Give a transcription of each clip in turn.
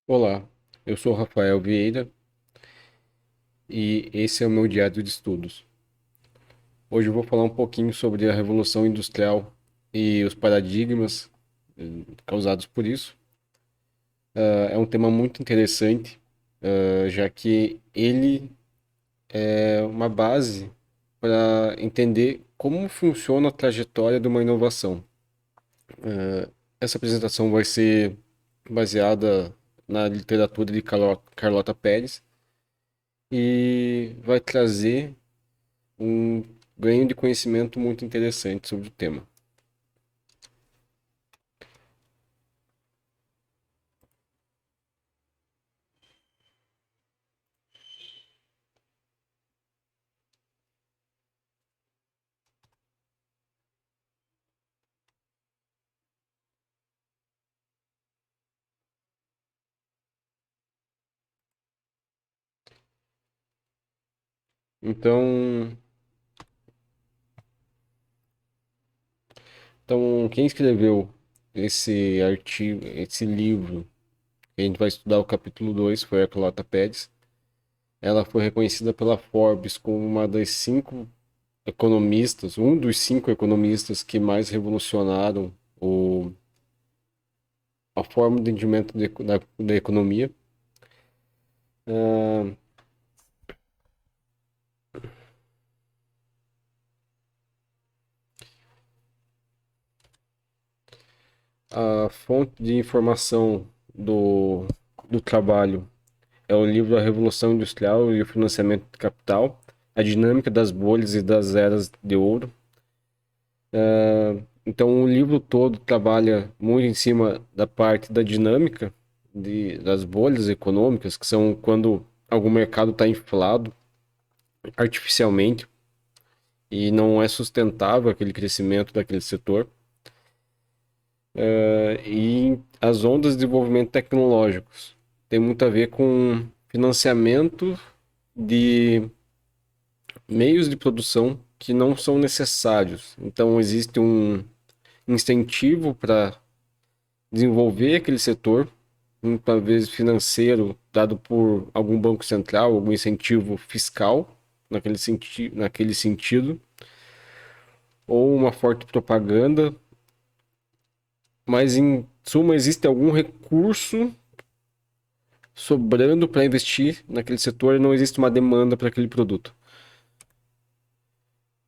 Olá, eu sou Rafael Vieira e esse é o meu diário de estudos. Hoje eu vou falar um pouquinho sobre a Revolução Industrial e os paradigmas causados por isso. É um tema muito interessante, já que ele é uma base para entender como funciona a trajetória de uma inovação. Essa apresentação vai ser baseada na literatura de Carlota Pérez e vai trazer um ganho de conhecimento muito interessante sobre o tema. Então, quem escreveu esse artigo, esse livro, que a gente vai estudar o capítulo 2 foi a Carlota Pérez. Ela foi reconhecida pela Forbes como uma das cinco economistas, um dos cinco economistas que mais revolucionaram a forma de entendimento da economia. A fonte de informação do trabalho é o livro A Revolução Industrial e o Financiamento de Capital, a dinâmica das bolhas e das eras de ouro. Então, o livro todo trabalha muito em cima da parte da dinâmica das bolhas econômicas, que são quando algum mercado está inflado artificialmente e não é sustentável aquele crescimento daquele setor. E as ondas de desenvolvimento tecnológicos tem muito a ver com financiamento de meios de produção que não são necessários. Então, existe um incentivo para desenvolver aquele setor, muitas vezes financeiro, dado por algum banco central, algum incentivo fiscal naquele sentido, ou uma forte propaganda, mas em suma existe algum recurso sobrando para investir naquele setor e não existe uma demanda para aquele produto.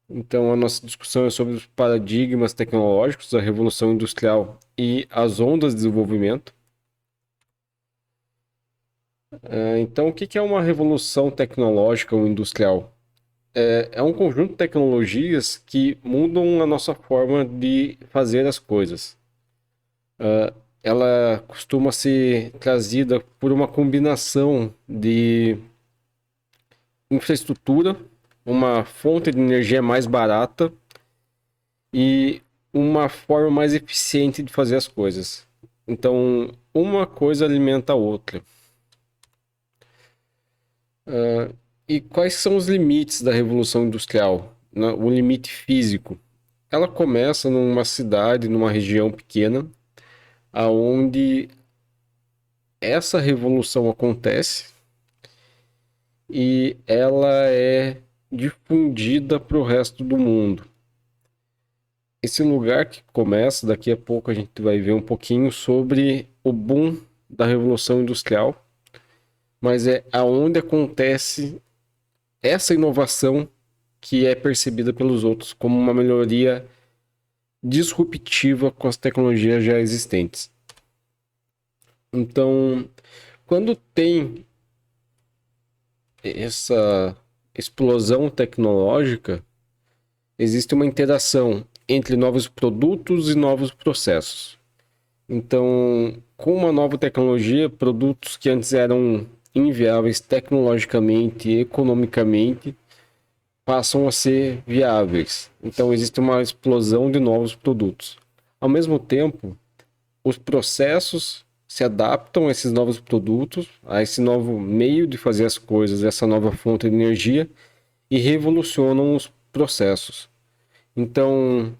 Então, a nossa discussão é sobre os paradigmas tecnológicos, a revolução industrial e as ondas de desenvolvimento. Então, o que é uma revolução tecnológica ou industrial? É um conjunto de tecnologias que mudam a nossa forma de fazer as coisas. Ela costuma ser trazida por uma combinação de infraestrutura, uma fonte de energia mais barata e uma forma mais eficiente de fazer as coisas. Então, uma coisa alimenta a outra. E quais são os limites da Revolução Industrial? O limite físico. Ela começa numa cidade, numa região pequena, aonde essa revolução acontece e ela é difundida para o resto do mundo. Esse lugar que começa, daqui a pouco a gente vai ver um pouquinho sobre o boom da Revolução Industrial, mas é aonde acontece essa inovação que é percebida pelos outros como uma melhoria disruptiva com as tecnologias já existentes. Então, quando tem essa explosão tecnológica, existe uma interação entre novos produtos e novos processos. Então, com uma nova tecnologia, produtos que antes eram inviáveis tecnologicamente e economicamente passam a ser viáveis. Então, existe uma explosão de novos produtos. Ao mesmo tempo, os processos se adaptam a esses novos produtos, a esse novo meio de fazer as coisas, essa nova fonte de energia e revolucionam processos. Então,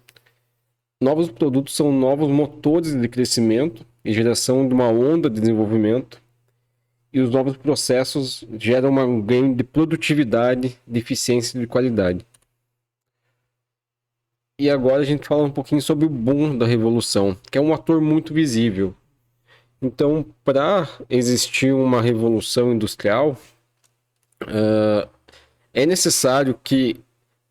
novos produtos são novos motores de crescimento e geração de uma onda de desenvolvimento, e os novos processos geram um ganho de produtividade, de eficiência e de qualidade. E agora a gente fala um pouquinho sobre o boom da revolução, que é um ator muito visível. Então, para existir uma revolução industrial, é necessário que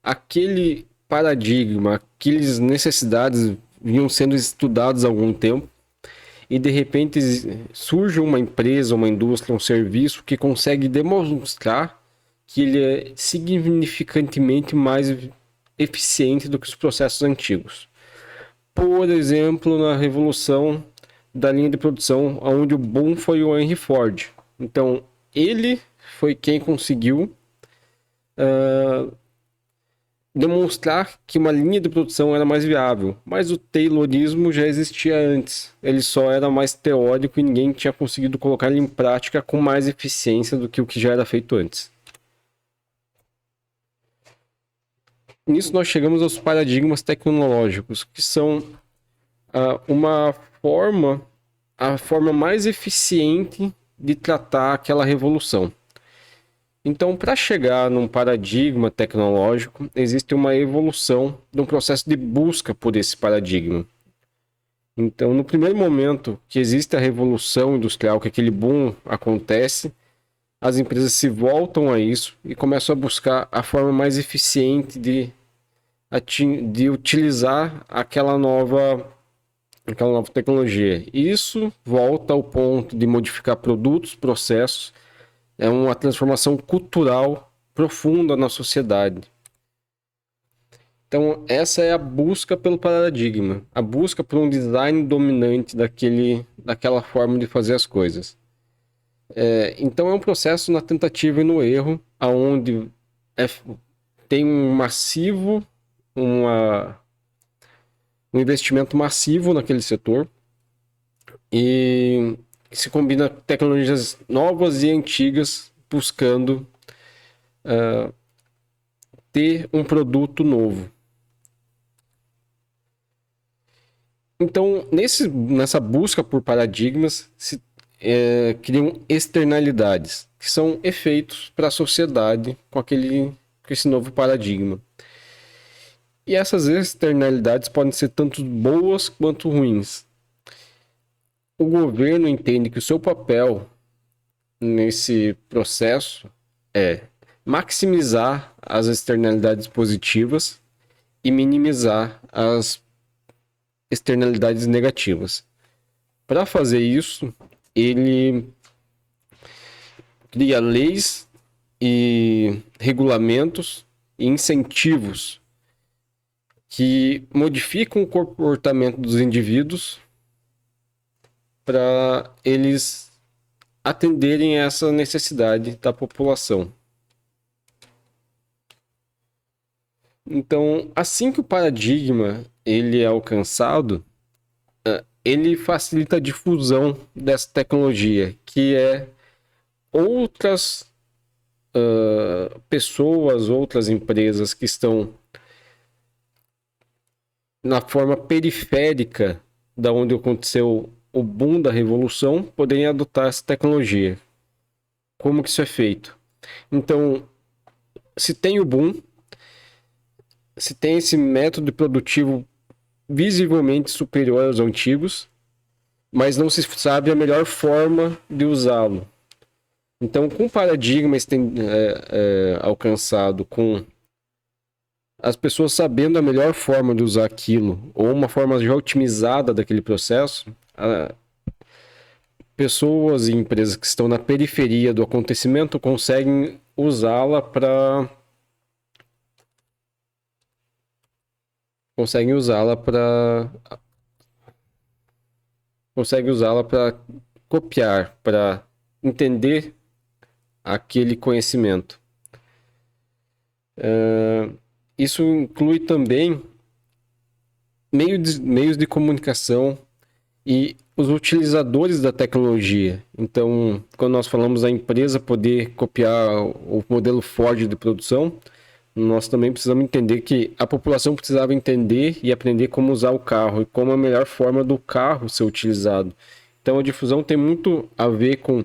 aquele paradigma, aquelas necessidades vinham sendo estudadas há algum tempo, e de repente surge uma empresa, uma indústria, um serviço que consegue demonstrar que ele é significantemente mais eficiente do que os processos antigos. Por exemplo, na revolução da linha de produção, onde o boom foi o Henry Ford. Então, ele foi quem conseguiu demonstrar que uma linha de produção era mais viável, mas o Taylorismo já existia antes. Ele só era mais teórico e ninguém tinha conseguido colocar ele em prática com mais eficiência do que o que já era feito antes. Nisso nós chegamos aos paradigmas tecnológicos, que são a forma mais eficiente de tratar aquela revolução. Então, para chegar num paradigma tecnológico, existe uma evolução de um processo de busca por esse paradigma. Então, no primeiro momento que existe a revolução industrial, que aquele boom acontece, as empresas se voltam a isso e começam a buscar a forma mais eficiente de utilizar aquela nova tecnologia. Isso volta ao ponto de modificar produtos, processos. É uma transformação cultural profunda na sociedade. Então, essa é a busca pelo paradigma, a busca por um design dominante daquela forma de fazer as coisas. Então, é um processo na tentativa e no erro, onde tem um investimento massivo naquele setor, e se combina tecnologias novas e antigas buscando ter um produto novo. Então, nessa busca por paradigmas, se criam externalidades, que são efeitos para a sociedade com esse novo paradigma. E essas externalidades podem ser tanto boas quanto ruins. O governo entende que o seu papel nesse processo é maximizar as externalidades positivas e minimizar as externalidades negativas. Para fazer isso, ele cria leis e regulamentos e incentivos que modificam o comportamento dos indivíduos para eles atenderem a essa necessidade da população. Então, assim que o paradigma ele é alcançado, ele facilita a difusão dessa tecnologia, que é outras pessoas, outras empresas que estão na forma periférica da onde aconteceu o boom da revolução, poderem adotar essa tecnologia. Como que isso é feito? Então, se tem o boom, se tem esse método produtivo visivelmente superior aos antigos, mas não se sabe a melhor forma de usá-lo. Então, com o paradigma alcançado, com as pessoas sabendo a melhor forma de usar aquilo, ou uma forma já otimizada daquele processo, pessoas e empresas que estão na periferia do acontecimento conseguem usá-la para copiar, para entender aquele conhecimento. Isso inclui também meios de comunicação e os utilizadores da tecnologia. Então, quando nós falamos da empresa poder copiar o modelo Ford de produção, nós também precisamos entender que a população precisava entender e aprender como usar o carro e como a melhor forma do carro ser utilizado. Então a difusão tem muito a ver com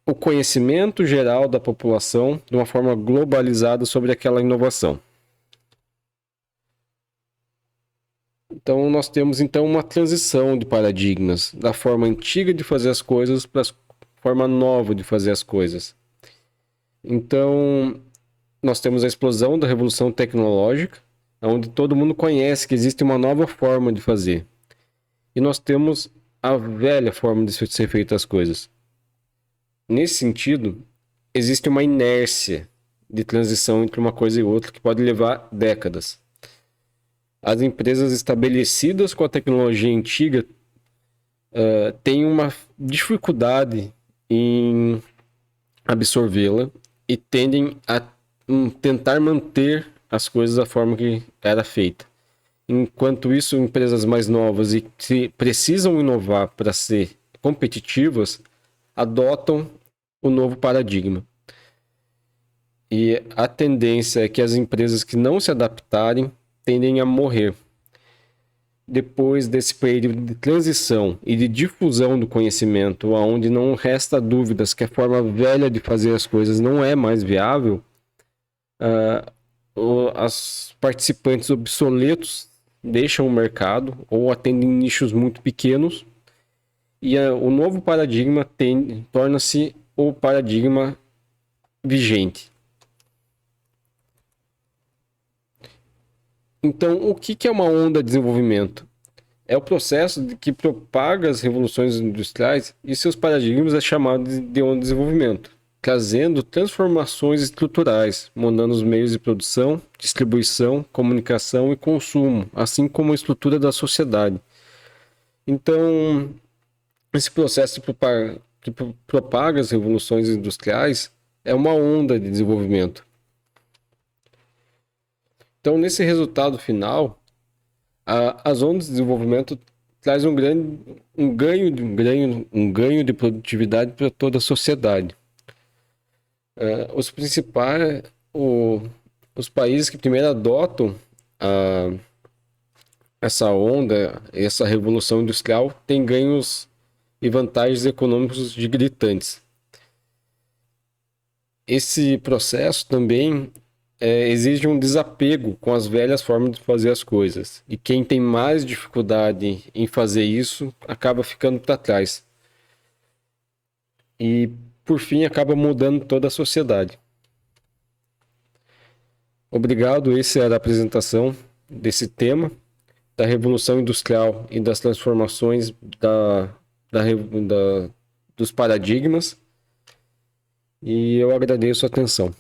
o conhecimento geral da população de uma forma globalizada sobre aquela inovação. Então nós temos então uma transição de paradigmas da forma antiga de fazer as coisas para a forma nova de fazer as coisas. Então nós temos a explosão da revolução tecnológica, onde todo mundo conhece que existe uma nova forma de fazer. E nós temos a velha forma de ser feitas as coisas. Nesse sentido, existe uma inércia de transição entre uma coisa e outra que pode levar décadas. As empresas estabelecidas com a tecnologia antiga têm uma dificuldade em absorvê-la e tendem a tentar manter as coisas da forma que era feita. Enquanto isso, empresas mais novas e que precisam inovar para ser competitivas, adotam o novo paradigma. E a tendência é que as empresas que não se adaptarem tendem a morrer. Depois desse período de transição e de difusão do conhecimento, onde não resta dúvidas que a forma velha de fazer as coisas não é mais viável, as participantes obsoletos deixam o mercado ou atendem nichos muito pequenos e o novo paradigma torna-se o paradigma vigente. Então, o que é uma onda de desenvolvimento? É o processo que propaga as revoluções industriais e seus paradigmas é chamado de onda de desenvolvimento, trazendo transformações estruturais, mudando os meios de produção, distribuição, comunicação e consumo, assim como a estrutura da sociedade. Então, esse processo que propaga as revoluções industriais é uma onda de desenvolvimento. Então, nesse resultado final, as ondas de desenvolvimento traz um ganho de produtividade para toda a sociedade. Os países que primeiro adotam essa onda, essa revolução industrial, têm ganhos e vantagens econômicos gritantes. Esse processo também exige um desapego com as velhas formas de fazer as coisas. E quem tem mais dificuldade em fazer isso acaba ficando para trás. E, por fim, acaba mudando toda a sociedade. Obrigado, essa era a apresentação desse tema, da Revolução Industrial e das transformações dos paradigmas. E eu agradeço a atenção.